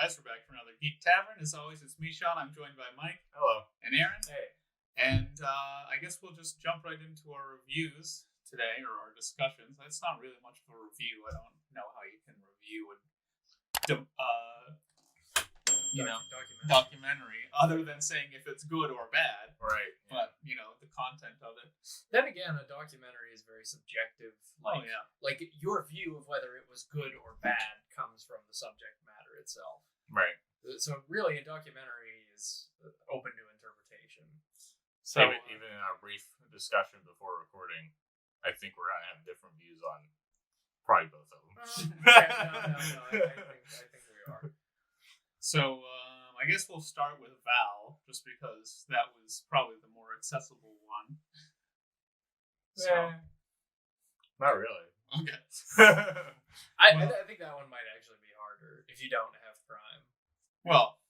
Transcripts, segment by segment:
guys. We're back for another Geek Tavern. As always, it's me, Shawn. I'm joined by Mike. Hello. And Aaron. Hey. And I guess we'll just jump right into our reviews today, or our discussions. It's not really much of a review. I don't know how you can review a documentary other than saying if it's good or bad. Right. But, the content of it. Then again, a documentary is very subjective. Like your view of whether it was good or bad comes from the subject matter itself. Right. So really, a documentary is open to interpretation. So even in our brief discussion before recording, I think we're gonna have different views on probably both of them. I think we are. So I guess we'll start with Val, just because that was probably the more accessible one. So, not really. Okay. I think that one might actually be harder if you don't have Prime. Well,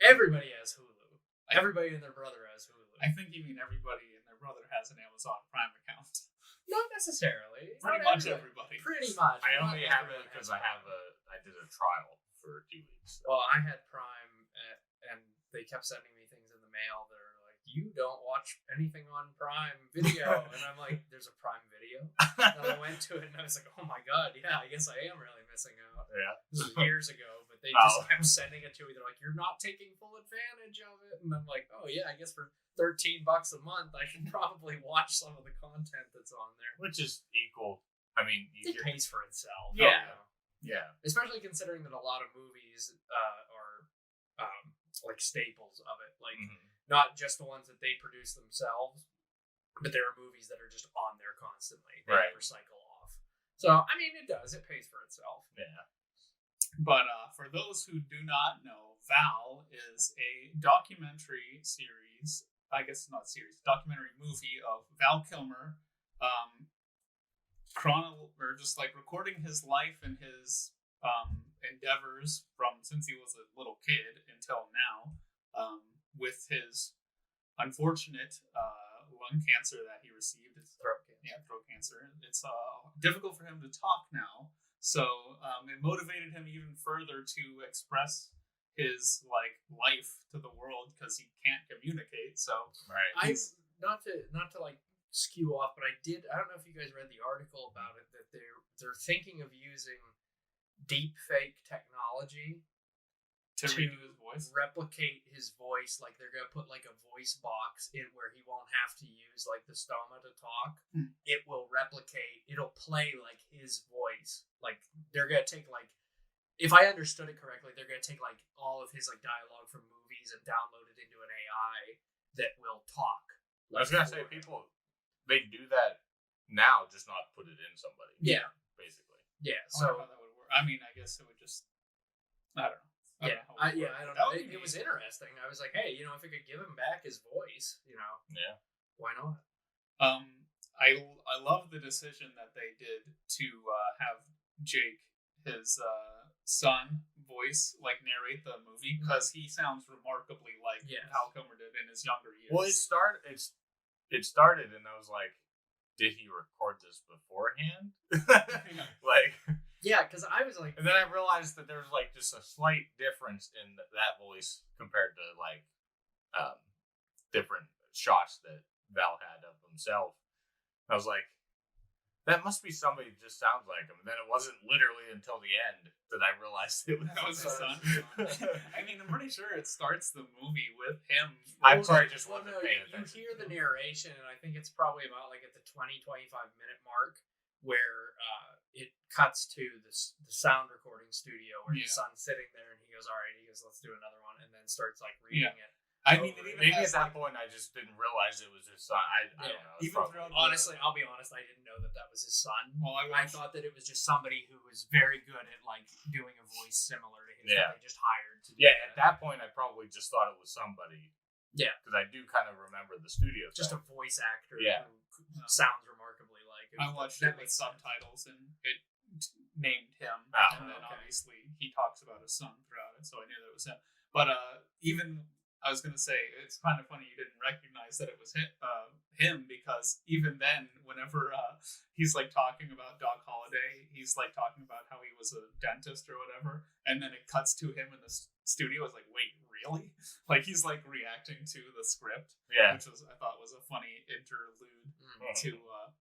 everybody has Hulu. Everybody and their brother has Hulu. I think you mean everybody and their brother has an Amazon Prime account. Not necessarily. Pretty much everybody. Pretty much. I only have it because I did a trial for 2 weeks. Well, I had Prime, and they kept sending me things in the mail that are like, you don't watch anything on Prime Video. And I'm like, there's a Prime Video? And I went to it, and I was like, oh my god, yeah, I guess I am really missing out. Yeah. This was years ago, but they just kept sending it to me. They're like, you're not taking full advantage of it. And I'm like, oh yeah, I guess for $13 a month, I should probably watch some of the content that's on there. Which is equal. I mean, it pays for itself. Yeah. Yeah. Especially considering that a lot of movies are like staples of it. Like, not just the ones that they produce themselves, but there are movies that are just on there constantly. They never cycle off. So, I mean, it does. It pays for itself. Yeah. But for those who do not know, Val is a documentary series. I guess not series. Documentary movie of Val Kilmer, just like recording his life and his endeavors from since he was a little kid until now, with his unfortunate lung cancer that he received. It's throat cancer. It's difficult for him to talk now, so it motivated him even further to express his life to the world because he can't communicate. So not to like skew off, but I don't know if you guys read the article about it, that they're thinking of using deep fake technology to replicate his voice. Like, they're gonna put like a voice box in where he won't have to use like the stoma to talk. It will replicate, it'll play like his voice. Like, they're gonna take if I understood it correctly, they're going to take all of his dialogue from movies and download it into an AI that will talk. I was going to say, people, they do that now, just not put it in somebody. Yeah. Basically. Yeah. So how that would work. I mean, I guess it would just, I don't know. I don't know. It was interesting. I was like, hey, if I could give him back his voice, Yeah. Why not? I love the decision that they did to have Jake, his son, voice narrate the movie, because he sounds remarkably like Val Kilmer did in his younger years. Well, it started, and I was like, did he record this beforehand? Yeah, because I was like, and then I realized that there was just a slight difference in that voice compared to different shots that Val had of himself. I was like, that must be somebody who just sounds like him. And then it wasn't literally until the end that I realized it was his son. I mean, I'm pretty sure it starts the movie with him. I'm sorry, just wasn't paying attention. You hear the narration, and I think it's probably about at the 20-25 minute mark where it cuts to the sound recording studio where his son's sitting there, and he goes, all right, let's do another one, and then starts reading it. I mean, maybe at that point I just didn't realize it was his son. I don't know. Honestly, I'll be honest, I didn't know that was his son. Well, I thought that it was just somebody who was very good at doing a voice similar to his that they just hired to do that. At that point I probably just thought it was somebody. Yeah. Because I do kind of remember the studio just stuff. A voice actor who sounds remarkably like him. I watched it with subtitles, and it named him. And then obviously he talks about his son throughout it, so I knew that it was him. But even I was going to say, it's kind of funny you didn't recognize that it was him, because even then, whenever he's talking about Doc Holliday, he's talking about how he was a dentist or whatever, and then it cuts to him in studio was like, wait, really? Like he's like reacting to the script, Yeah. which I thought was a funny interlude to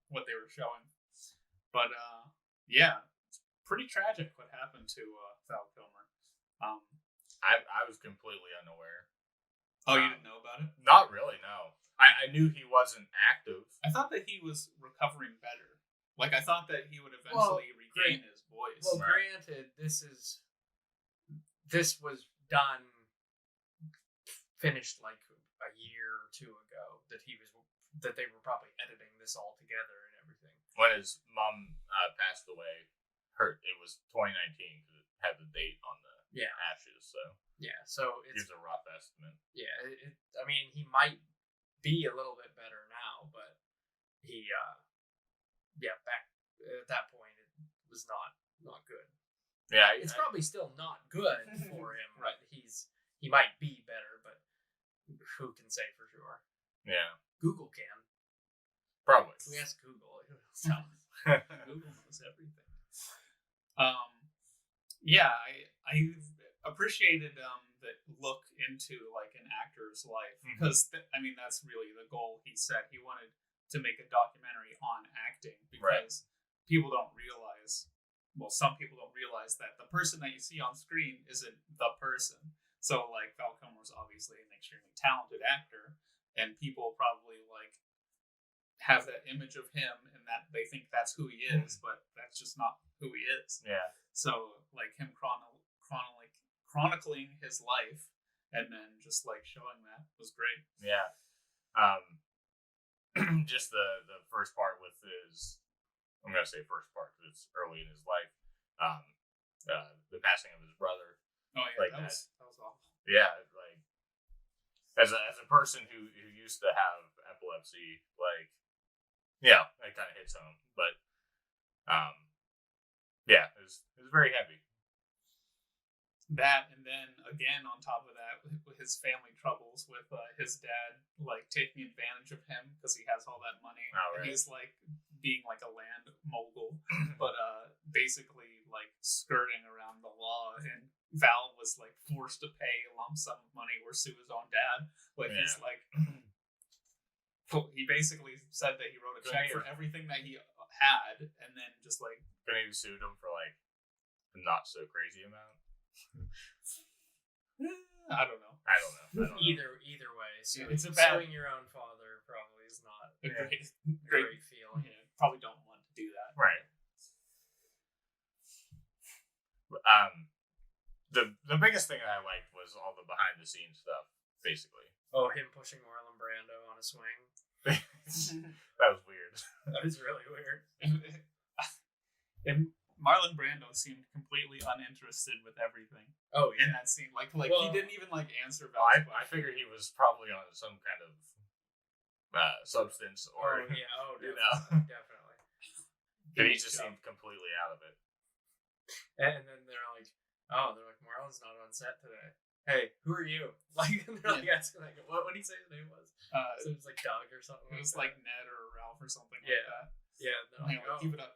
what they were showing. But yeah, it's pretty tragic what happened to Val Kilmer. I was completely unaware. Oh, you didn't know about it? Not really, no. I knew he wasn't active. I thought that he was recovering better. Like, I thought that he would eventually regain his voice. Well, granted, this was done, finished like a year or two ago. That they were probably editing this all together and everything. When his mom passed away, it was 2019 because it had the date on the ashes. So so it's a rough estimate. Yeah, I mean, he might be a little bit better now, but he, back at that point, it was not good. Yeah, it's probably still not good for him. Right? He might be better, but who can say for sure? Yeah, Google can. Probably. We ask Google. Tell us. Google knows everything. Yeah, I appreciated that look into like an actor's life because I mean that's really the goal. He said he wanted to make a documentary on acting because people don't realize. Well, some people don't realize that the person that you see on screen isn't the person. So like Val Kilmer is obviously an extremely talented actor, and people probably like have that image of him and that they think that's who he is, but that's just not who he is. Yeah. So like him chronicling his life and then just like showing that was great. Yeah. Just the first part with his, I'm gonna say first part because it's early in his life. The passing of his brother. Oh yeah, like that was awful. Yeah, like as a person who used to have epilepsy, like yeah, it kind of hits home. But yeah, it was very heavy. That, and then again on top of that, his family troubles with his dad like taking advantage of him because he has all that money. And he's like being like a land mogul, but basically like skirting around the law. And Val was like forced to pay a lump sum of money or sue his own dad. Like he's like, he basically said that he wrote a check for everything that he had, and then just like couldn't even sue him for like a not so crazy amount. I don't know. Either way, so it's a suing your own father probably is not a great feeling. Yeah, probably don't want to do that. Right. The biggest thing that I liked was all the behind the scenes stuff, basically. Oh, him pushing Marlon Brando on a swing. That was weird. That is really weird. And Marlon Brando seemed completely uninterested with everything. Oh yeah, in that scene, like he didn't even like answer Val's I figured he was probably on some kind of substance or definitely. But he just seemed completely out of it. And then they're like, Marlon's not on set today. Hey, who are you? Like, and they're like asking, like, what did he say his name was? So it was like Doug or something. It was like Ned or Ralph or something like that. Yeah, they're like, keep it up.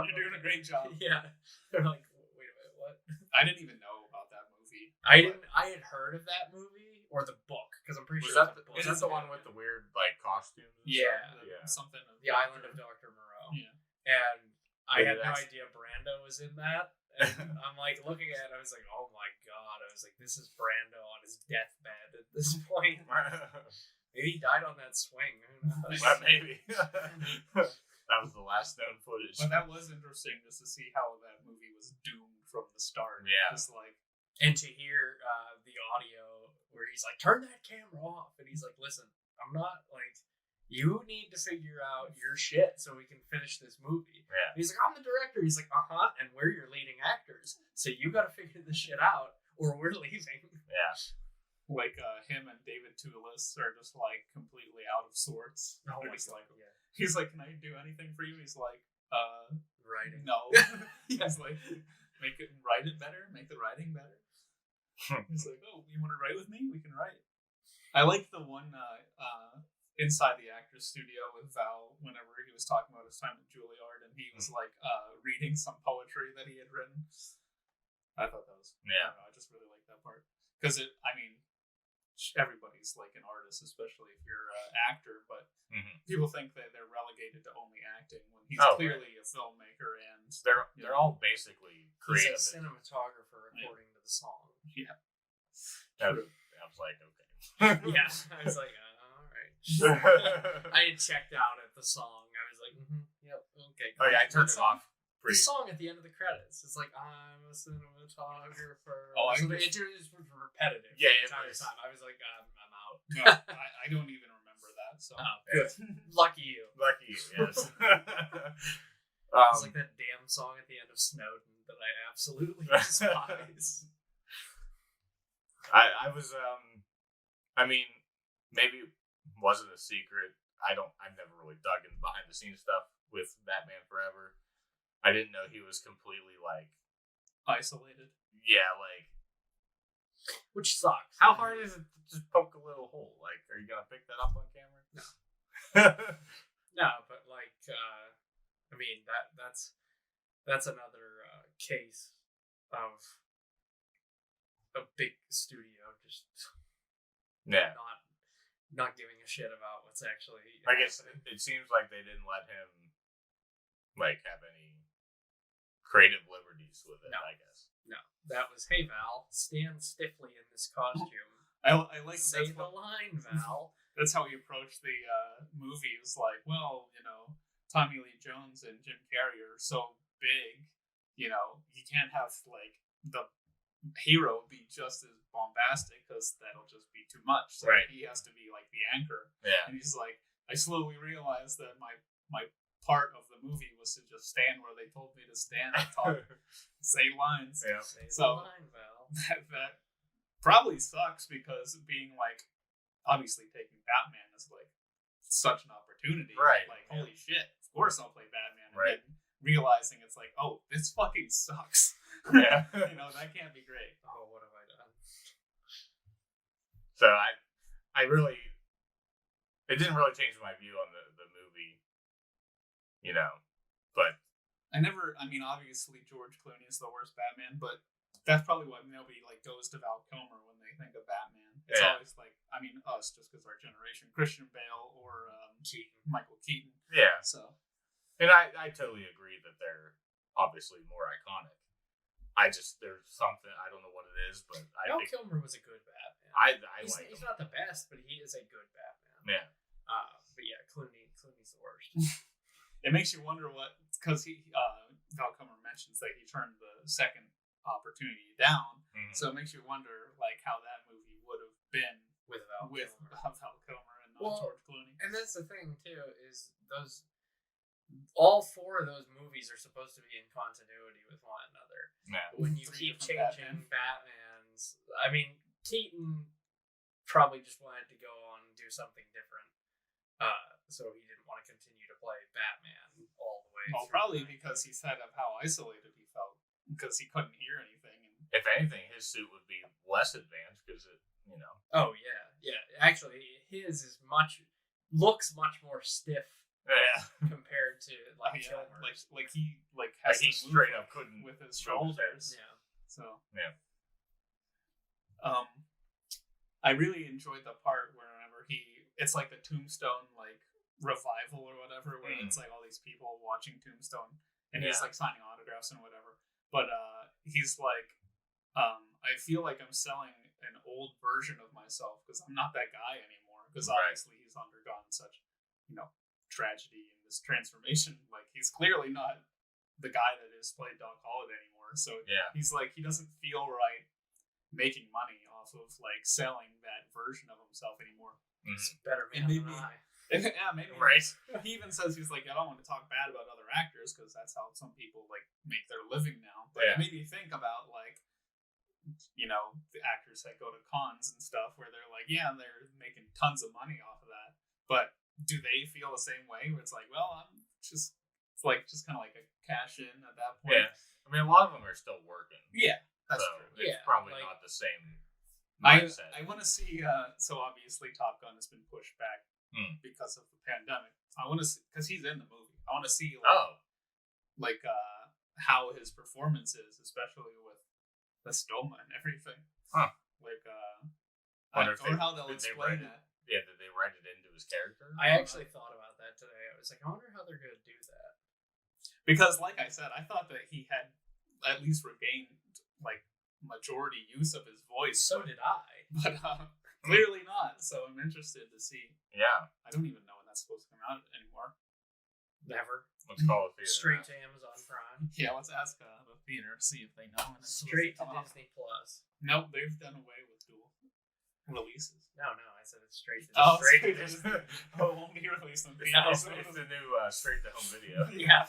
You're doing a great job. Yeah. They're like, wait a minute, what? I didn't even know about that movie. I had heard of that movie or the book because I'm pretty sure is that the one with the weird like costumes? Yeah, something of the Island of Dr. Moreau. Yeah, and I had no idea Brando was in that. And I'm like looking at it, I was like, oh my god! I was like, this is Brando on his deathbed at this point. Maybe he died on that swing. Maybe. That was the last known footage. But that was interesting just to see how that movie was doomed from the start. Yeah. Just like, and to hear the audio where he's like, turn that camera off. And he's like, listen, I'm not like, you need to figure out your shit so we can finish this movie. Yeah. And he's like, I'm the director. He's like, and we're your leading actors. So you got to figure this shit out or we're leaving. Yeah. Like him and David Toulis are just like completely out of sorts. Oh, they're just like, he's like, can I do anything for you? He's like, writing. No. He's like, write it better, make the writing better. He's like, oh, you want to write with me? We can write. I like the one inside the actor's studio with Val whenever he was talking about his time with Juilliard, and he was like reading some poetry that he had written. I thought that was I just really liked that part. because everybody's like an artist, especially if you're an actor, but people think that they're relegated to only acting when he's clearly a filmmaker, and they're all basically creative. He's a cinematographer according to the song. Yeah. I was like, okay. Yeah, I was like, all right. I had checked out at the song. I was like, yep, okay. Oh yeah, I turned it off. The song at the end of the credits. It's like, I'm a cinematographer. Oh, so it was repetitive. Yeah, the entire time. I was like, I'm out. No, I don't even remember that. So good. Lucky you. Lucky you. Yes. It's like that damn song at the end of Snowden that I absolutely despise. I was I mean, maybe it wasn't a secret. I've never really dug in behind the scenes stuff with Batman Forever. I didn't know he was completely like isolated. Yeah, like, which sucks. How hard is it to just poke a little hole? Like, are you gonna pick that up on camera? No. No, but like, I mean that's another case of a big studio just not giving a shit about what's actually. I guess it seems like they didn't let him like have any creative liberties with it. I guess no. That was, hey Val, stand stiffly in this costume. I like say the line, Val. That's how he approached the movie. It was like, well, Tommy Lee Jones and Jim Carrey are so big, you can't have like the hero be just as bombastic because that'll just be too much. So he has to be like the anchor. Yeah. And he's like, I slowly realized that my part of the movie was to just stand where they told me to stand and talk, say lines. Yeah. Say the line, Val. That probably sucks because being like, obviously taking Batman is like such an opportunity. Right. Like, holy shit, of course I'll play Batman. And right. then realizing it's like, oh, this fucking sucks. Yeah. That can't be great. Oh, what have I done? So I really, it didn't really change my view on the movie, but obviously George Clooney is the worst Batman, but that's probably why nobody like goes to Val Kilmer when they think of Batman. It's always like, us, just because our generation, Christian Bale or Michael Keaton. Yeah. So, and I totally agree that they're obviously more iconic. There's something, I don't know what it is, but Val Kilmer was a good Batman. He's not the best, but he is a good Batman. Yeah. But yeah, Clooney's the worst. It makes you wonder because Val Kilmer mentions that he turned the second opportunity down, so it makes you wonder like how that movie would have been with Val Kilmer and not George Clooney. And that's the thing too, is all four of those movies are supposed to be in continuity with one another. Yeah. When you keep changing Batmans, Keaton probably just wanted to go on and do something different, so he didn't want to continue to play Batman all the way. Well, probably because he said of how isolated he felt because he couldn't hear anything. If anything, his suit would be less advanced because it, Oh yeah. Actually, his looks much more stiff. Yeah. Compared to Kilmer. Like he has he straight up couldn't with his shoulders. Yeah. So yeah. I really enjoyed the part whenever it's like the Tombstone like revival or whatever, where it's like all these people watching Tombstone and he's like signing autographs and whatever. But he's like, I feel like I'm selling an old version of myself because I'm not that guy anymore. Because obviously he's undergone such, tragedy in this transformation. Like he's clearly not the guy that is played Doc Holliday anymore. So he's like, he doesn't feel right making money off of like selling that version of himself anymore. It's better man than I. Yeah, maybe. Right. He even says he's like, I don't want to talk bad about other actors because that's how some people like make their living now. But it made me think about like, the actors that go to cons and stuff where they're like, yeah, they're making tons of money off of that. But do they feel the same way? Where it's like, well, it's kind of like a cash in at that point. Yeah. A lot of them are still working. Yeah, that's true. It's probably not the same mindset. I want to see, so obviously Top Gun has been pushed back because of the pandemic. I want to see, because he's in the movie. I want to see how his performance is, especially with the stoma and everything. Huh. Like, Wonder if or how they'll did they explain write that. Yeah, did they write it into his character? I actually thought about that today. I was like, I wonder how they're going to do that. Because, like I said, I thought that he had at least regained, like, majority use of his voice. So did I. But clearly not. So I'm interested to see. Yeah. I don't even know when that's supposed to come out anymore. Never. Let's call it theater. Straight to Amazon Prime. Yeah, let's ask the theater, see if they know. When it's Straight to supposed come out. Disney Plus. Nope, they've done away with dual releases. No, I said it's straight to Oh, Disney. Straight to Disney. Oh, it won't be released on Yeah, theaters. it's the new straight to home video. Yeah.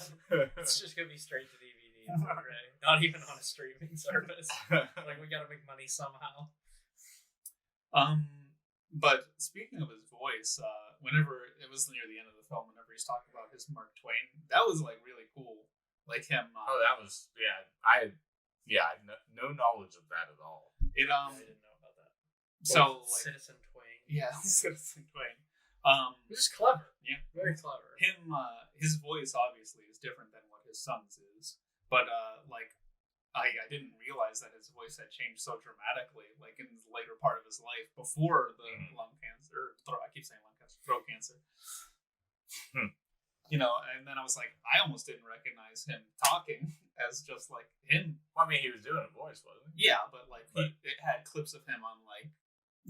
It's just going to be straight to DVD and Blu-ray. Not even on a streaming service. Like, we got to make money somehow. But speaking of his voice, whenever it was near the end of the film, whenever he's talking about his Mark Twain, that was like really cool. Like him. Oh, that was I had no knowledge of that at all. It I didn't know about that. So like, Citizen Twain. yeah, Citizen Twain. This is clever. Yeah, Very clever. him. His voice obviously is different than what his son's is, but like. I didn't realize that his voice had changed so dramatically, like in the later part of his life, before the lung cancer, I keep saying lung cancer, throat cancer. You know, and then I was like, I almost didn't recognize him talking as just like him. Well, I mean, he was doing a voice, wasn't he? Yeah, but like it had clips of him on like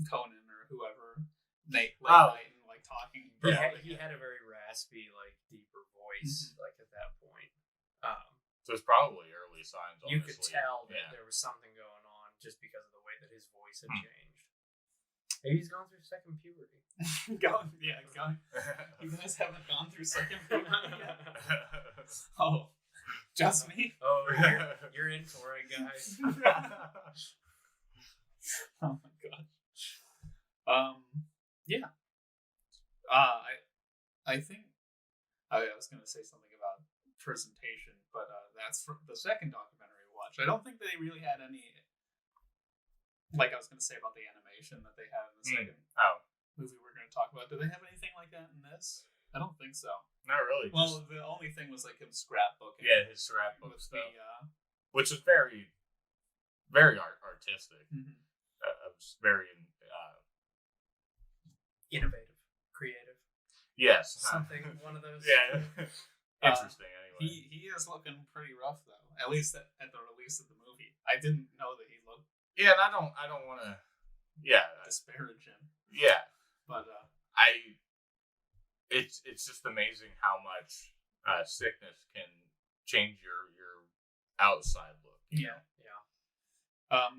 Conan or whoever, late Oh. night and like talking. He had a very raspy, like deeper voice, like at that point. So it's probably early signs. You Honestly. could tell that Yeah. there was something going on just because of the way that his voice had changed. Maybe he's going through second puberty. You guys haven't gone through second puberty yet? Oh, just me? Oh, you're in for it, guys. Oh my god. Yeah. I think I was gonna say something about presentation, but that's from the second documentary we watched. I don't think they really had any. Like I was gonna say about the animation that they had in the second movie we're gonna talk about. Do they have anything like that in this? I don't think so. Not really. Well, the only thing was like him scrapbooking. Yeah, his scrapbook with stuff, the, which is very, very artistic. mhm. Very Innovative, creative, yes, something. One of those. Yeah, interesting. Anyway, He is looking pretty rough though. At least at the release of the movie, I didn't know that he looked. yeah, and I don't want to. Yeah, Disparage him, yeah. but It's just amazing how much sickness can change your outside look. Yeah.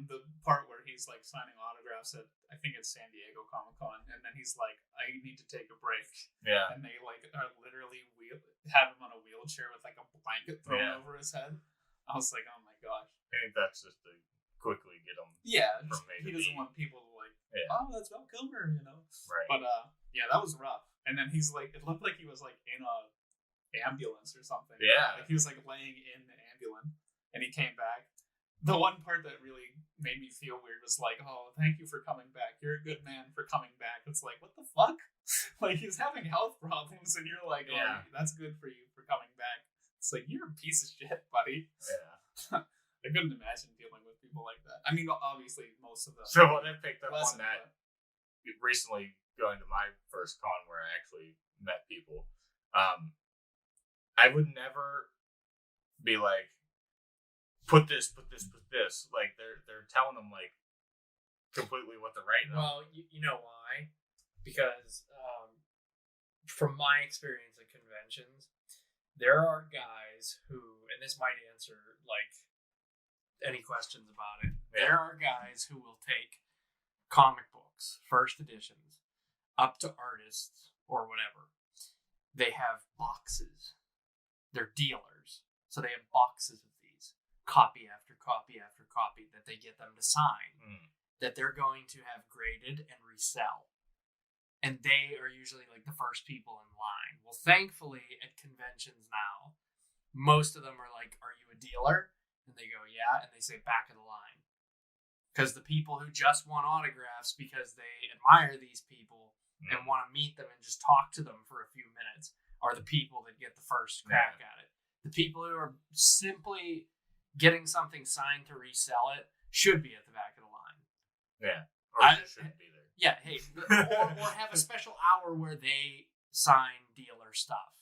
the part where he's like signing autographs at I think it's San Diego Comic-Con, and then he's like, I need to take a break. Yeah. And they like are literally have him on a wheelchair with like a blanket thrown over his head. I was like, oh my gosh. I think that's just to quickly get him. Yeah, From A to he doesn't B. want people to like, Yeah. oh, that's Val Kilmer, you know. Right. But yeah, that was rough. And then he's like, it looked like he was like in a ambulance or something. Yeah. Like he was like laying in the ambulance, and he came back. The one part that really made me feel weird was like, oh, thank you for coming back. You're a good man for coming back. It's like, what the fuck? Like, he's having health problems, and you're like, oh, Yeah. that's good for you for coming back. It's like, you're a piece of shit, buddy. Yeah. I couldn't imagine dealing with people like that. I mean, obviously, most of them. So when I picked up wasn't, on that, recently going to my first con where I actually met people, I would never be like, put this. Like they're telling them like completely what to write. Well, you know why? Because from my experience at conventions, there are guys who, and this might answer like any questions about it. Yeah. There are guys who will take comic books, first editions, up to artists or whatever. They have boxes. They're dealers, so they have boxes of these, copy after copy after copy that they get them to sign, that they're going to have graded and resell. And they are usually like the first people in line. Well, thankfully at conventions now, most of them are like, are you a dealer? And they go, yeah. And they say, back of the line. Because the people who just want autographs because they admire these people and want to meet them and just talk to them for a few minutes are the people that get the first crack at it. The people who are simply getting something signed to resell it should be at the back of the line. Yeah. Or I- just shouldn't be there. Yeah, hey, or have a special hour where they sign dealer stuff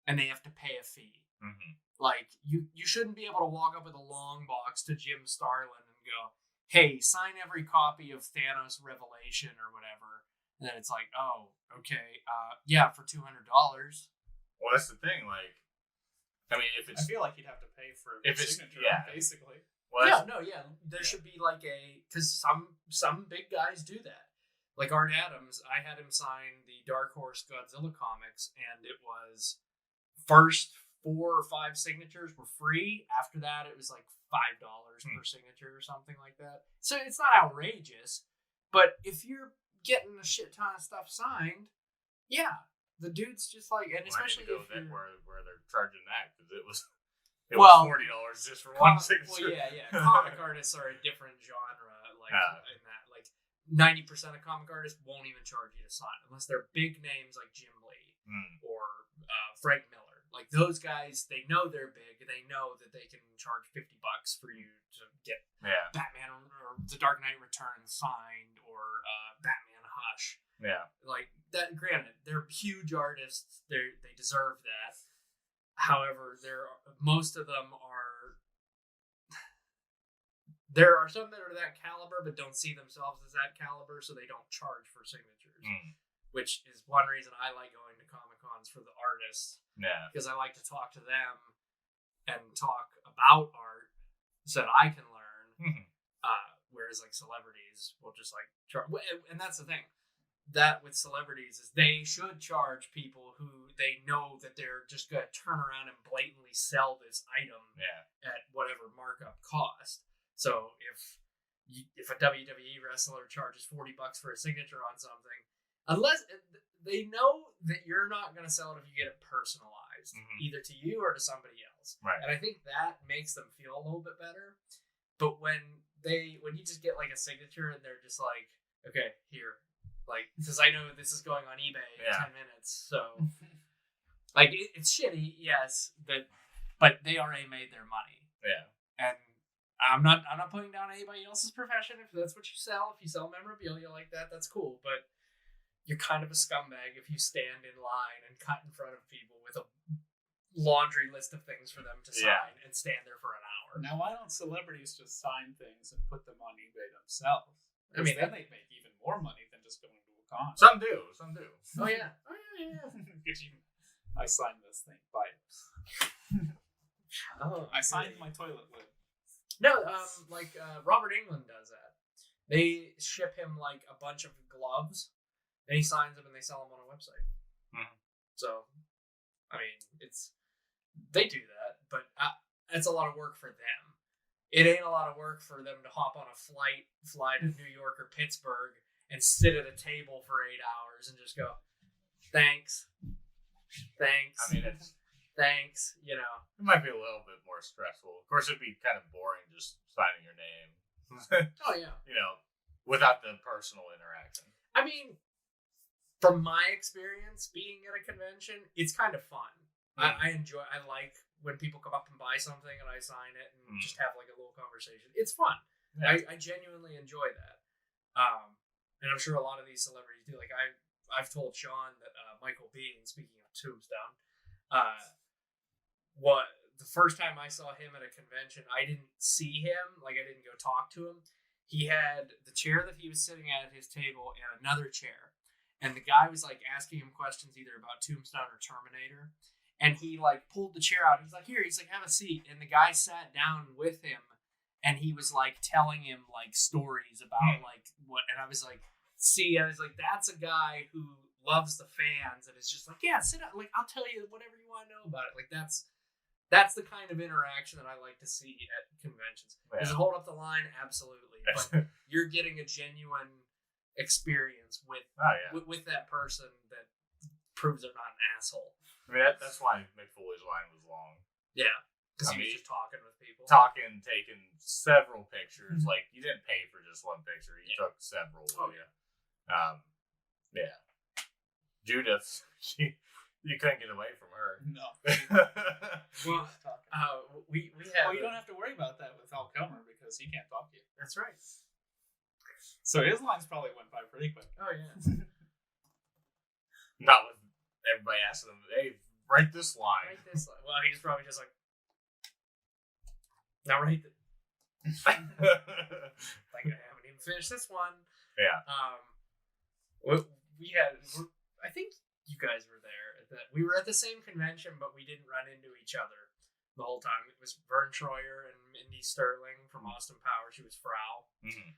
and they have to pay a fee. Mm-hmm. Like, you shouldn't be able to walk up with a long box to Jim Starlin and go, hey, sign every copy of Thanos Revelation or whatever. And then it's like, oh, okay, yeah, for $200. Well, that's the thing. Like, I mean, if I it's feel like you'd have to pay for a if it's- signature, yeah. basically. well, Yeah, there should be like because some big guys do that. Like Art Adams, I had him sign the Dark Horse Godzilla comics, and it was first 4 or 5 signatures were free. After that, it was like $5 per signature or something like that. So it's not outrageous, but if you're getting a shit ton of stuff signed, yeah, the dude's just like, and especially I need to go if that you're, where they're charging that because it was Well, $40 just for one signature. Well, yeah. Comic artists are a different genre. Like in that, like 90% of comic artists won't even charge you to sign unless they're big names like Jim Lee or Frank Miller. Like those guys, they know they're big. They know that they can charge $50 for you to get Batman or The Dark Knight Returns signed or Batman Hush. Yeah, like that. Granted, they're huge artists. They deserve that. However, most of them are. There are some that are that caliber, but don't see themselves as that caliber, so they don't charge for signatures. Which is one reason I like going to Comic Cons for the artists. Yeah, Because I like to talk to them and talk about art so that I can learn. Whereas like celebrities will just like charge, and that's the thing. That with celebrities is they should charge people who they know that they're just going to turn around and blatantly sell this item at whatever markup cost. So if a WWE wrestler charges $40 for a signature on something, unless they know that you're not going to sell it if you get it personalized, either to you or to somebody else. Right. And I think that makes them feel a little bit better. But when you just get like a signature and they're just like, okay, here. Like, because I know this is going on eBay in 10 minutes, so like it's shitty, yes, but they already made their money. Yeah, and I'm not putting down anybody else's profession if that's what you sell. If you sell memorabilia like that, that's cool. But you're kind of a scumbag if you stand in line and cut in front of people with a laundry list of things for them to sign and stand there for an hour. Now, why don't celebrities just sign things and put them on eBay themselves? I mean, then they'd make even more money than just going to a con. Some do. Oh yeah. I signed this thing. Buy it. I signed my toilet lid. No, Robert Englund does that. They ship him like a bunch of gloves, and he signs them, and they sell them on a website. So, I mean, they do that, but it's a lot of work for them. It ain't a lot of work for them to hop on a fly to New York or Pittsburgh, and sit at a table for 8 hours and just go, thanks. I mean, thanks. You know, it might be a little bit more stressful. Of course, it'd be kind of boring just signing your name. Oh yeah. You know, without the personal interaction. I mean, from my experience being at a convention, it's kind of fun. I like when people come up and buy something and I sign it and just have like a little conversation. It's fun. Yeah. I genuinely enjoy that. And I'm sure a lot of these celebrities do. Like I've told Shawn that Michael Biehn, speaking of Tombstone, the first time I saw him at a convention, I didn't see him. Like I didn't go talk to him. He had the chair that he was sitting at his table and another chair. And the guy was like asking him questions either about Tombstone or Terminator. And he like pulled the chair out. He's like, here, he's like, have a seat. And the guy sat down with him and he was like telling him like stories about like what, and I was like, that's a guy who loves the fans and is just like, yeah, sit down. Like, I'll tell you whatever you want to know about it. Like that's the kind of interaction that I like to see at conventions. Yeah. Does it hold up the line? Absolutely. But you're getting a genuine experience with that person that proves they're not an asshole. I mean, that's why McFoley's line was long. Yeah, because he was just talking with people. Taking several pictures. Like, you didn't pay for just one picture. You took several. Oh, yeah. Yeah. Judith, you couldn't get away from her. No. We have... Well, you don't have to worry about that with Val Kilmer because he can't talk to you. That's right. So his lines probably went by pretty quick. Oh yeah. Not with everybody asking him, "Hey, write this line." Write this line. Well, he's probably just like, now write the. Like I haven't even finished this one. Yeah. We had. I think you guys were there. We were at the same convention, but we didn't run into each other the whole time. It was Vern Troyer and Mindy Sterling from Austin Powers. She was Frau. Mm-hmm.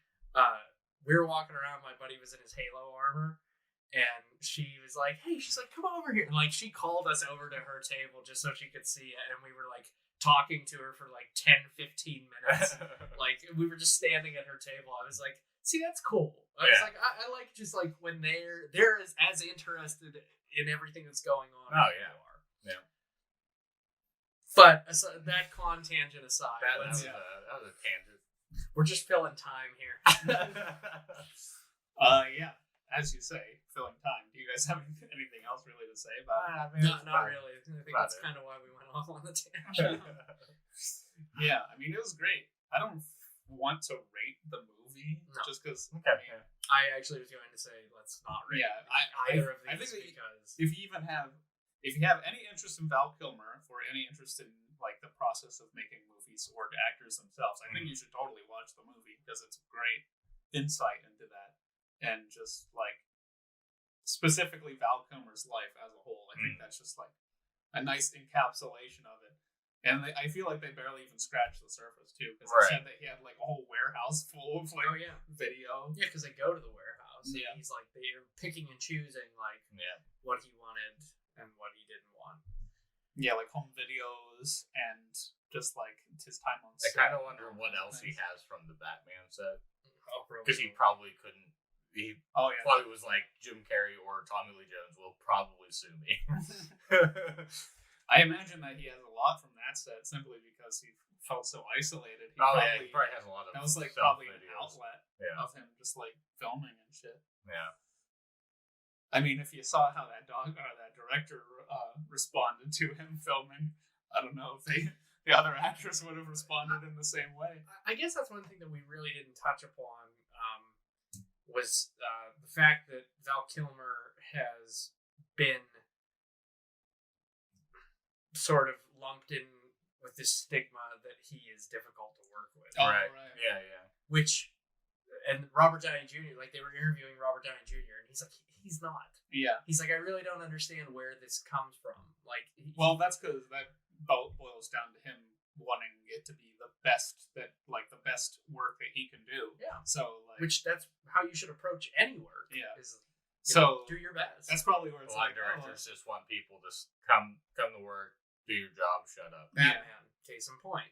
We were walking around. My buddy was in his Halo armor, and she was like, "Hey," she's like, "Come over here." And like she called us over to her table just so she could see it, and we were like talking to her for like 10-15 minutes. Like we were just standing at her table. I was like, "See, that's cool." I was like, I like just like when they're as interested in everything that's going on. Oh as yeah, you are. yeah. But that con tangent aside, That was a tangent. we're just filling time here. Yeah, as you say, filling time. Do you guys have anything else really to say about it? Not really. I think that's kind of why we went off on the tangent. Yeah, I mean, it was great. I don't want to rate the movie just because. Okay. I mean, I actually was going to say let's not rate either of these. I think because if you have any interest in Val Kilmer or any interest in like the process of making movies or the actors themselves, I think you should totally watch the movie because it's a great insight into that and just like specifically Val Kilmer's life as a whole. I think that's just like a nice encapsulation of it. And I feel like they barely even scratched the surface too, because they said that he had like a whole warehouse full of like video. Yeah, because they go to the warehouse. Yeah, and he's like they're picking and choosing like what he wanted and what he didn't want. Yeah, like home videos and just like his time on set. I kind of wonder what else he has from the Batman set, because he probably couldn't. He probably was like Jim Carrey or Tommy Lee Jones will probably sue me. I imagine that he has a lot from that set simply because he felt so isolated. He probably has a lot of. That was like probably an outlet of him just like filming and shit. Yeah. I mean, if you saw how that director responded to him filming, I don't know if the other actress would have responded in the same way. I guess that's one thing that we really didn't touch upon was the fact that Val Kilmer has been sort of lumped in with this stigma that he is difficult to work with. Oh, right. Yeah. Which, and Robert Downey Jr., like they were interviewing Robert Downey Jr., and he's like, he's not. Yeah. He's like, I really don't understand where this comes from. Like, well, that's because that boils down to him wanting it to be the best work that he can do. Yeah. So, like, which that's how you should approach any work. Yeah. So do your best. That's probably where it's a lot of directors just want people to come to work, do your job, shut up. Batman, case in point.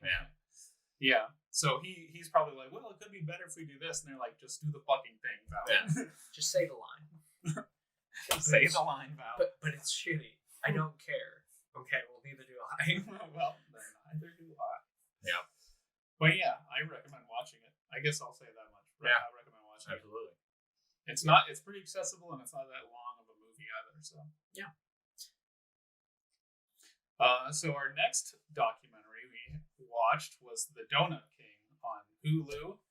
Yeah. So he's probably like, well, it could be better if we do this, and they're like, just do the fucking thing, Val. Yeah. Just say the line. Say the line, Val. But it's shitty. I don't care. Okay, well, neither do I. Well, then neither do I. Yeah. But yeah, I recommend watching it. I guess I'll say that much. Yeah. I recommend watching it. Absolutely. It's not. It's pretty accessible, and it's not that long of a movie either. So yeah. So our next documentary we watched was The Donut King on Hulu,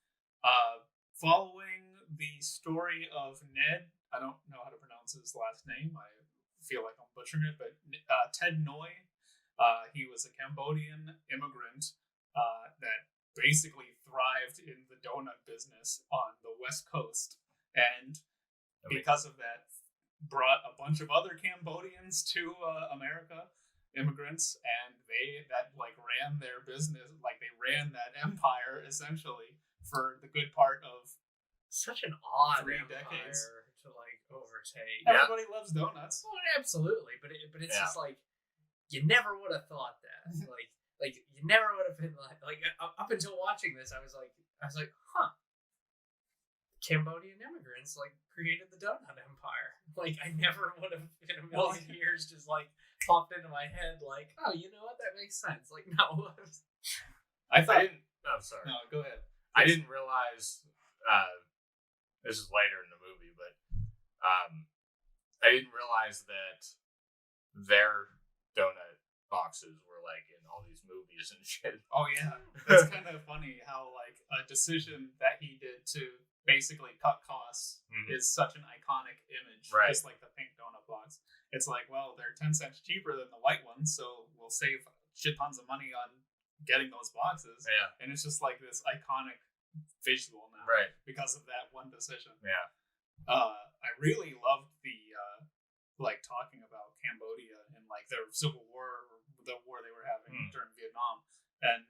following the story of Ned. I don't know how to pronounce his last name. I feel like I'm butchering it, but Ted Noy. He was a Cambodian immigrant that basically thrived in the donut business on the West Coast, and because of that, brought a bunch of other Cambodians to America, immigrants, and they ran their business, like they ran that empire essentially for the good part of such an odd 3 empire decades to like overtake. Everybody loves donuts. Well, absolutely, but it's just like you never would have thought that. like you never would have been like up until watching this, I was like, huh. Cambodian immigrants like created the donut empire. Like I never would have in a million years just like popped into my head like, oh, you know what, that makes sense. Like no. I'm sorry. No, go ahead. I didn't realize this is later in the movie, but I didn't realize that their donut boxes were like in all these movies and shit. Oh yeah, it's kind of funny how like a decision that he did to basically cut costs is such an iconic image, Right. just like the pink donut box. It's like, well, they're 10 cents cheaper than the white ones, so we'll save shit tons of money on getting those boxes. Yeah. And it's just like this iconic visual now, Right. because of that one decision. Yeah. I really loved the like talking about Cambodia and like their civil war, or the war they were having during Vietnam, and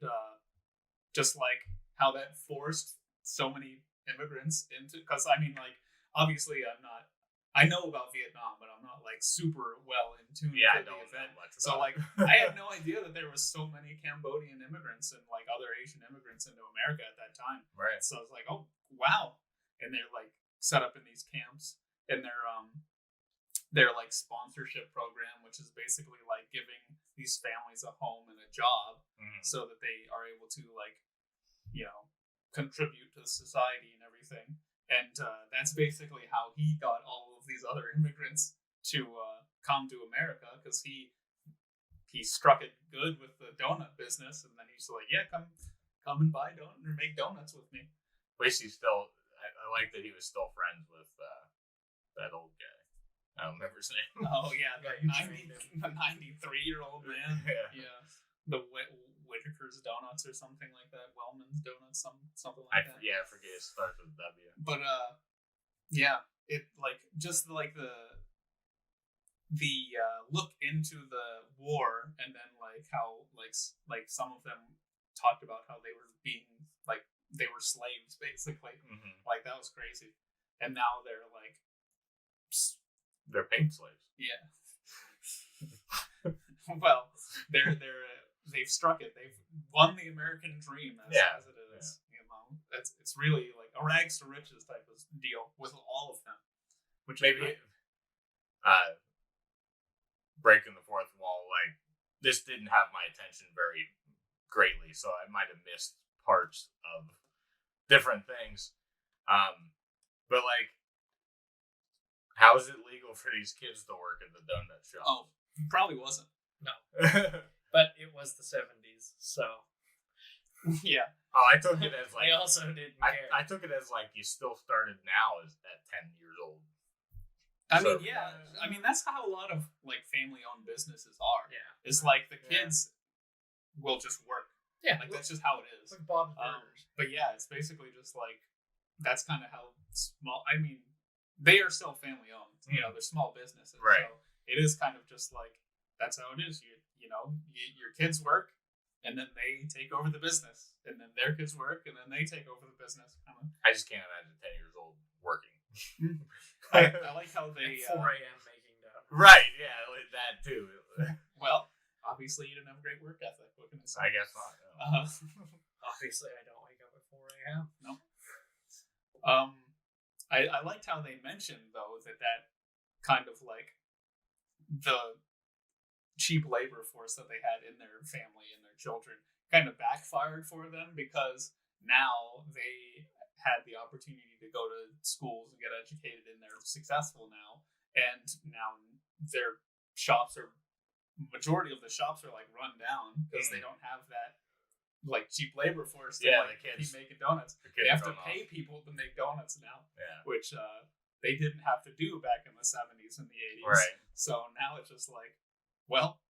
just like how that forced so many immigrants into, because I mean, like, obviously I know about Vietnam, but I'm not like super well in tune Yeah, I to the don't event. know much about So like I had no idea that there was so many Cambodian immigrants and like other Asian immigrants into America at that time. Right. So I was like, oh wow. And they're like set up in these camps, and their like sponsorship program, which is basically like giving these families a home and a job so that they are able to like, you know, contribute to society and everything. And that's basically how he got all of these other immigrants to come to America, because he struck it good with the donut business, and then he's like, yeah, come and buy donuts or make donuts with me. At least he's still. I like that he was still friends with that old guy. I don't remember his name. Oh yeah, the Yeah, you 93-year-old man. Yeah. The Whitaker's Donuts or something like that. Wellman's Donuts, something like that. I forget. It starts with W. But yeah, it like just like the look into the war, and then like how like some of them talked about how they were being like they were slaves basically. Like that was crazy. And now they're like they're paid slaves. Yeah. Well, they've struck it. They've won the American dream as it is. Yeah. You know, it's really like a rags to riches type of deal with all of them. Which maybe breaking the fourth wall, like this didn't have my attention very greatly, so I might have missed parts of different things. But like, how is it legal for these kids to work at the donut shop? Oh, probably wasn't. No. But it was the 70s, so. Yeah. Oh, I took it as like. They also didn't care. I took it as like you still started now at 10 years old. I mean, yeah. I mean, that's how a lot of like family-owned businesses are. Yeah. It's like the kids will just work. Yeah. Like that's just how it is. Like Bob's Burgers. But yeah, it's basically just like that's kind of how small. I mean, they are still family-owned. You know, they're small businesses. Right. So it is kind of just like that's how it is. Your kids work, and then they take over the business, and then their kids work, and then they take over the business. I just can't imagine 10 years old working. I like how they At 4 a.m. making donuts. Right, yeah, like that too. Well, obviously you didn't have a great work ethic. What can I say? I guess not. No. Obviously, I don't wake up at 4 a.m. No. I liked how they mentioned though that kind of like the cheap labor force that they had in their family and their children kind of backfired for them, because now they had the opportunity to go to schools and get educated, and they're successful now. And now their shops majority of the shops are like run down because they don't have that like cheap labor force to keep making donuts. They have to pay people to make donuts now, which they didn't have to do back in the 70s and the 80s. Right. So now it's just like, well,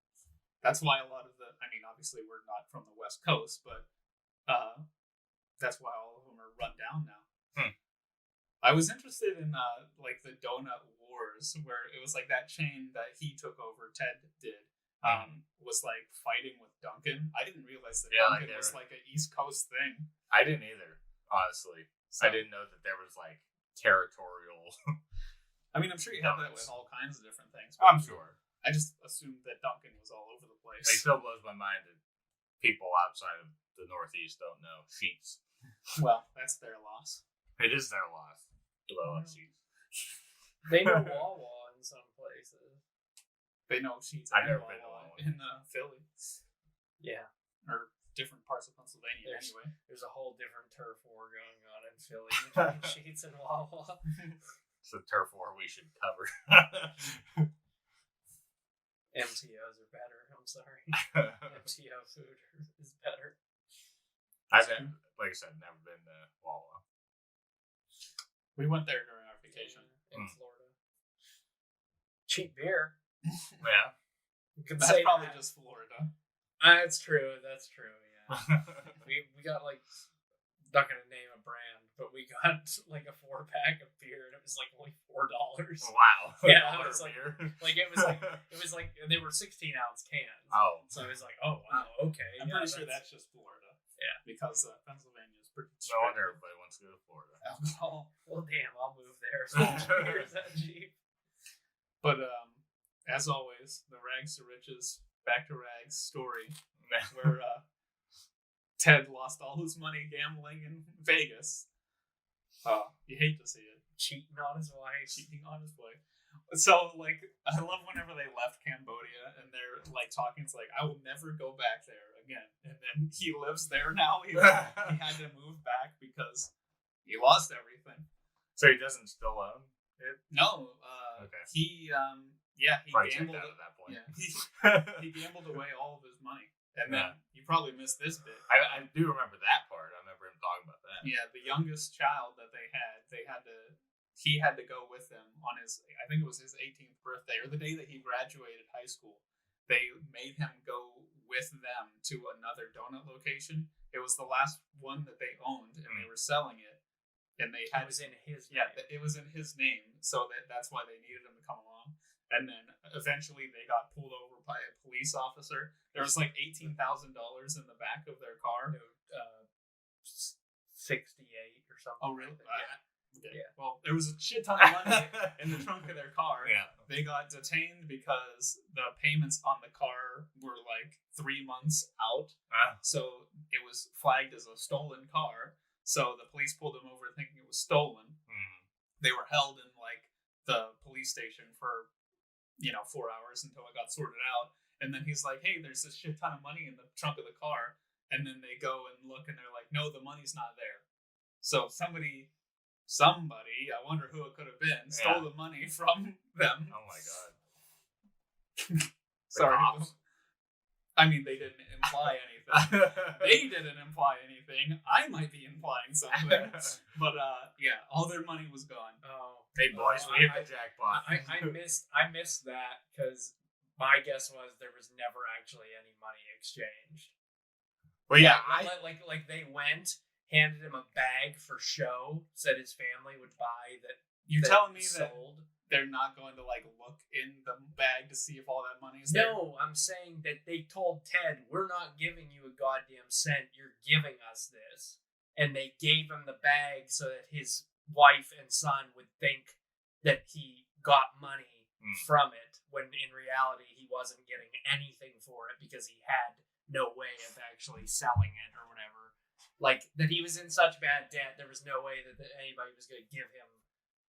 that's why a lot of obviously we're not from the West Coast, but that's why all of them are run down now. I was interested in like the Donut Wars, where it was like that chain that he took over, Ted did, was like fighting with Dunkin'. I didn't realize that Dunkin' was like an East Coast thing. I didn't either, honestly. So, I didn't know that there was like territorial. I mean, I'm sure you have that with all kinds of different things. I'm sure. I just assumed that Dunkin' was all over the place. It still blows my mind that people outside of the Northeast don't know Sheets. Well, that's their loss. It is their loss. Blow up Sheets. They know Wawa in some places. They know Sheets. I've never been to Wawa in Philly. Yeah. Or different parts of Pennsylvania, anyway. There's a whole different turf war going on in Philly between Sheets and Wawa. It's a turf war we should cover. MTOs are better. I'm sorry. MTO food is better. I've like I said, never been to Wawa. We went there during our vacation. In Florida. Cheap beer. Yeah. That's probably just Florida. That's true. Yeah. we got like, not gonna name a brand, but we got like a 4-pack of beer, and it was like only $4. Wow. Yeah, it was beer. it was like they were 16-ounce cans. Oh. So it was like, oh wow, okay. I'm pretty sure that's just Florida. Yeah, because Pennsylvania is pretty. No wonder everybody wants to go to Florida. Alcohol. Well, damn, I'll move there. So beer's that cheap. But as always, the rags to riches, back to rags story, where Ted lost all his money gambling in Vegas. You hate to see it. Cheating on his wife. So, like, I love whenever they left Cambodia and they're, like, talking. It's like, I will never go back there again. And then he lives there now. He had to move back because he lost everything. So he doesn't still own it? No. Okay. He probably gambled out at that point. Yeah, he gambled away all of his money. And then you probably missed this bit. I do remember that part. I remember him talking about that. Yeah, the youngest child that he had to go with them on his, I think it was his 18th birthday, or the day that he graduated high school. They made him go with them to another donut location. It was the last one that they owned, and they were selling it. And it was in his name. Yeah, it was in his name, so that's why they needed him to come along. And then eventually they got pulled over by a police officer. There was like $18,000 in the back of their car. 68 or something. Oh, really? Okay. Yeah. Well, there was a shit ton of money in the trunk of their car. Yeah. They got detained because the payments on the car were like 3 months out. So it was flagged as a stolen car. So the police pulled them over thinking it was stolen. They were held in like the police station for 4 hours until it got sorted out. And then he's like, hey, there's this shit ton of money in the trunk of the car. And then they go and look and they're like, no, the money's not there. So somebody, I wonder who it could have been, stole the money from them. Oh my god. Sorry. I mean, they didn't imply anything. They didn't imply anything. I might be implying something. But all their money was gone. Oh. Hey boys, we hit the jackpot. I missed that because my guess was there was never actually any money exchanged. Well, yeah, like they went, handed him a bag for show, said his family would buy that. You telling me sold. That they're not going to like look in the bag to see if all that money is there? No, I'm saying that they told Ted, we're not giving you a goddamn cent, you're giving us this. And they gave him the bag so that his wife and son would think that he got money from it, when in reality he wasn't getting anything for it because he had no way of actually selling it or whatever. Like, that he was in such bad debt, there was no way that anybody was going to give him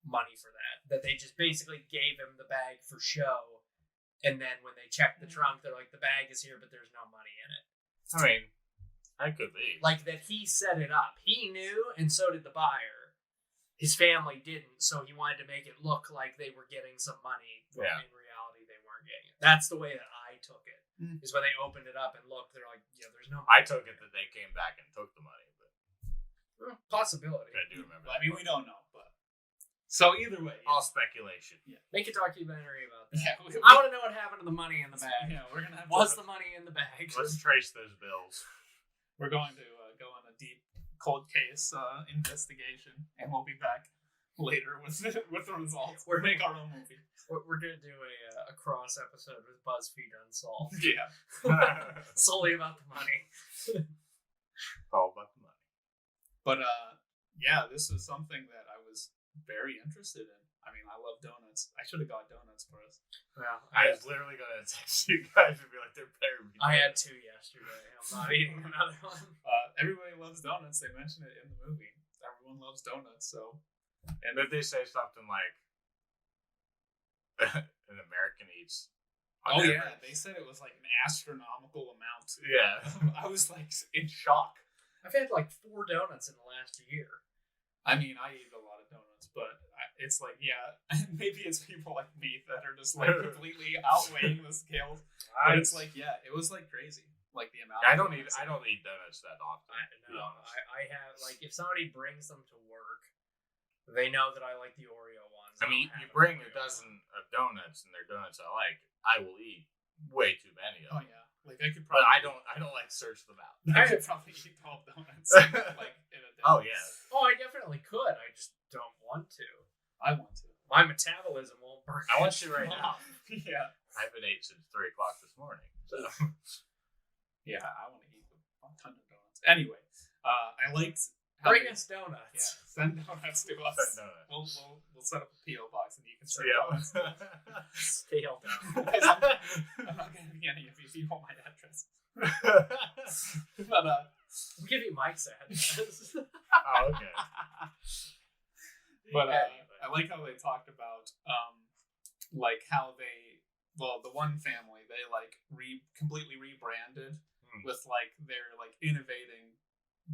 money for that. That they just basically gave him the bag for show, and then when they checked the trunk, they're like, the bag is here, but there's no money in it. I mean, that could be. Like, that he set it up. He knew, and so did the buyer. His family didn't, so he wanted to make it look like they were getting some money, when in reality they weren't getting it. That's the way that I took it. Is when they opened it up and looked, they're like, there's no money. I took it that they came back and took the money, but possibility. I do remember. I mean, we don't know, but so either way, all speculation. Yeah, make a documentary about that. Yeah, I want to know what happened to the money in the bag. Yeah, we're gonna have. What's the money in the bag? Let's trace those bills. We're going to go on a deep cold case investigation, and we'll be back later with the results. We'll make our own movie. We're gonna do a cross episode with BuzzFeed Unsolved. Yeah, solely about the money. All about the money. But this is something that I was very interested in. I mean, I love donuts. I should have got donuts for us. Well, I was literally gonna text you guys and be like, "There better be." I had 2 yesterday. I'm not eating another one. Everybody loves donuts. They mention it in the movie. Everyone loves donuts. So, and if they say something like, "An American eats." Oh yeah, they said it was like an astronomical amount. Yeah, I was like in shock. I've had like 4 donuts in the last year. I mean, I eat a lot of donuts, but it's like, maybe it's people like me that are just like completely outweighing the scales. But it's like, it was like crazy, like the amount. I don't eat donuts that often. I have, like, if somebody brings them to work, They know that I like the Oreo ones. I mean, you bring a dozen of donuts, and they're donuts I like. I will eat way too many of them. Oh yeah, like I could But probably. I don't like search them out. I could probably eat 12 donuts like in a day. Oh yeah. Oh, I definitely could. I just don't want to. I want to. My metabolism won't burn. I want to right now. Yeah. I haven't ate since 3 o'clock this morning. So Yeah, I want to eat a ton of donuts. Anyway, I liked. Bring us donuts. Yeah, send donuts to us. Send donuts. We'll set up a PO box and you can send yeah. donuts. Scale down. I'm not gonna be any of you if you want my address. But We'll give you Mike's address. Oh, okay. But I like how they talked about like how the one family they like completely rebranded with like they're like innovating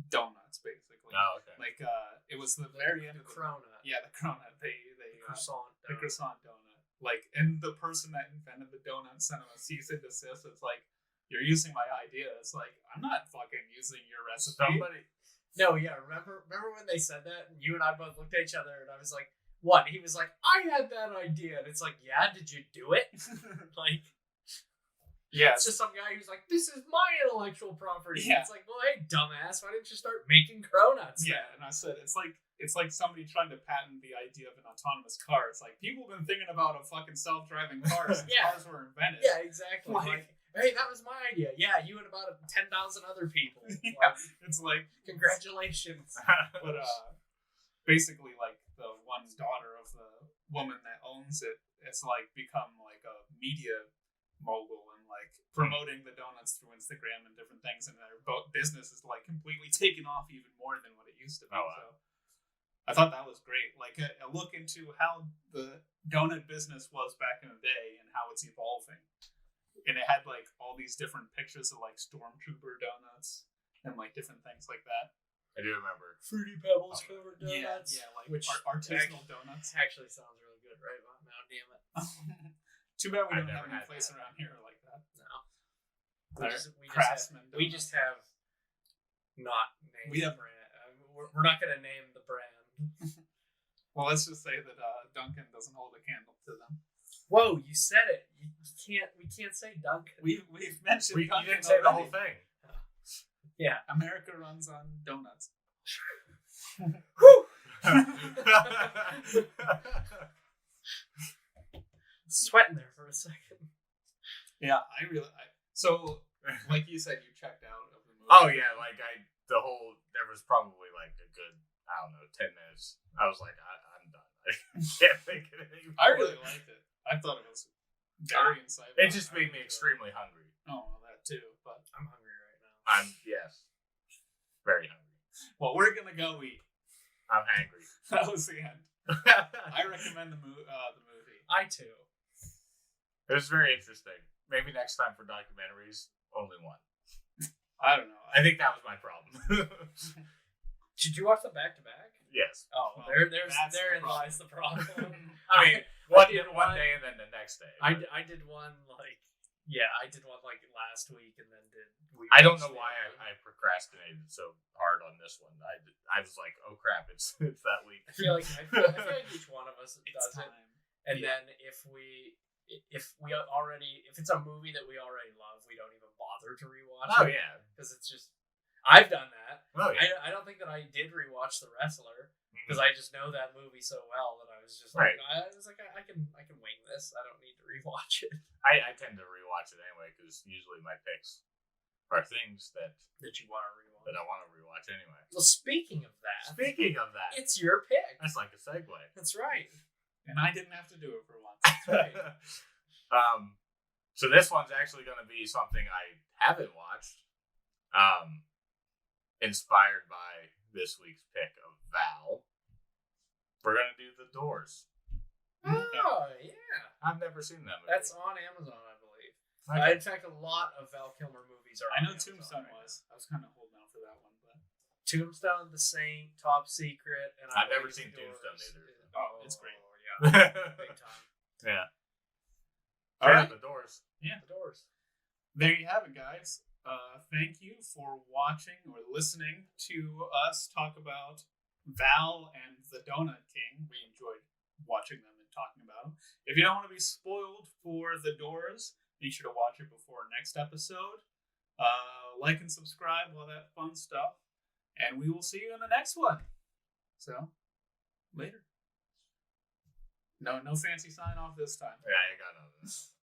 donuts basically. Oh, okay. Like it was the very end The of cronut. yeah, the cronut. They Croissant. the croissant donut. Like, and the person that invented the donut sent him a cease and desist. It's like, you're using my idea. It's like, I'm not fucking using your recipe. Somebody. No, yeah. Remember when they said that, and you and I both looked at each other, and I was like, "What?" He was like, "I had that idea," and it's like, "Yeah, did you do it?" Like, yeah, it's just some guy who's like, "This is my intellectual property." Yeah. It's like, well, hey, dumbass, why didn't you start making cronuts? yeah. And I said, it's like somebody trying to patent the idea of an autonomous car. It's like people have been thinking about a fucking self-driving car since Yeah. cars were invented. Yeah, exactly. Like, hey, that was my idea. Yeah, you and about 10,000 other people. yeah, Like, it's like congratulations. But basically, like the one daughter of the woman that owns it, it's like become like a media mogul and like promoting the donuts through Instagram and different things, and their business is like completely taken off even more than what it used to be. Oh, wow. So I thought that was great. Like a look into how the donut business was back in the day and how it's evolving. And it had like all these different pictures of like stormtrooper donuts and like different things like that. I do remember. Fruity Pebbles covered donuts. Yeah, like which artisanal donuts. actually sounds really good right about now, damn it. Too bad we I've don't have never any had place that. around here like that. No. Craftsman We just have not named We have- the brand. We're not going to name the brand. Well, let's just say that Duncan doesn't hold a candle to them. Whoa, you said it. We can't say Duncan. We've mentioned You Duncan didn't say the already. whole thing. Yeah. America runs on donuts. Sweating there for a second. Yeah, so like you said, you checked out of the movie. Oh yeah, like there was probably like a good, I don't know, 10 minutes. I was like, I'm done. I can't think of it anymore. I really liked it. I thought it was very insightful. It just made me extremely hungry. Oh, well, that too. But I'm hungry right now. Yes, very hungry. well, we're gonna go eat. I'm angry. That was the end. I recommend the movie. I too. It was very interesting. Maybe next time for documentaries, only one. I don't know. I think that was my problem. Did you watch them back to back? Yes. Oh, Well, therein problem. lies the problem. I mean, did one day and then the next day. I did one I did one like last week and then I don't know why I procrastinated so hard on this one. I was like, oh crap, it's that week. I feel like each one of us It's does it. time. And Yeah. then if it's a movie that we already love, we don't even bother to rewatch Oh it. yeah. Because it's just I've done that. Oh yeah. I don't think that I did rewatch The Wrestler Mhm. because I just know that movie so well that I was just like I can wing this. I don't need to rewatch it. I tend to rewatch it anyway because usually my picks are things that You want to rewatch. I want to rewatch anyway. Well, speaking of that, Speaking of that, it's your pick. that's like a segue. That's right. And I didn't have to do it for once. That's right. So this one's actually going to be something I haven't watched. Inspired by this week's pick of Val. We're going to do The Doors. Oh yeah, I've never seen that movie. that's on Amazon, I believe. Okay. In fact, a lot of Val Kilmer movies are. I on know Amazon Tombstone right was. I was kind of holding out for that one, but Tombstone, The Saint, Top Secret, and I've never believe seen The Doors. Tombstone either. Oh, it's great. Yeah, big time. Yeah. All right. The Doors. Yeah. The Doors. There you have it, guys. Thank you for watching or listening to us talk about Val and the Donut King. We enjoyed watching them and talking about them. If you don't want to be spoiled for The Doors, be sure to watch it before next episode. Like and subscribe, all that fun stuff. And we will see you in the next one. So, later. No fancy sign off this time. Yeah, I got none of this.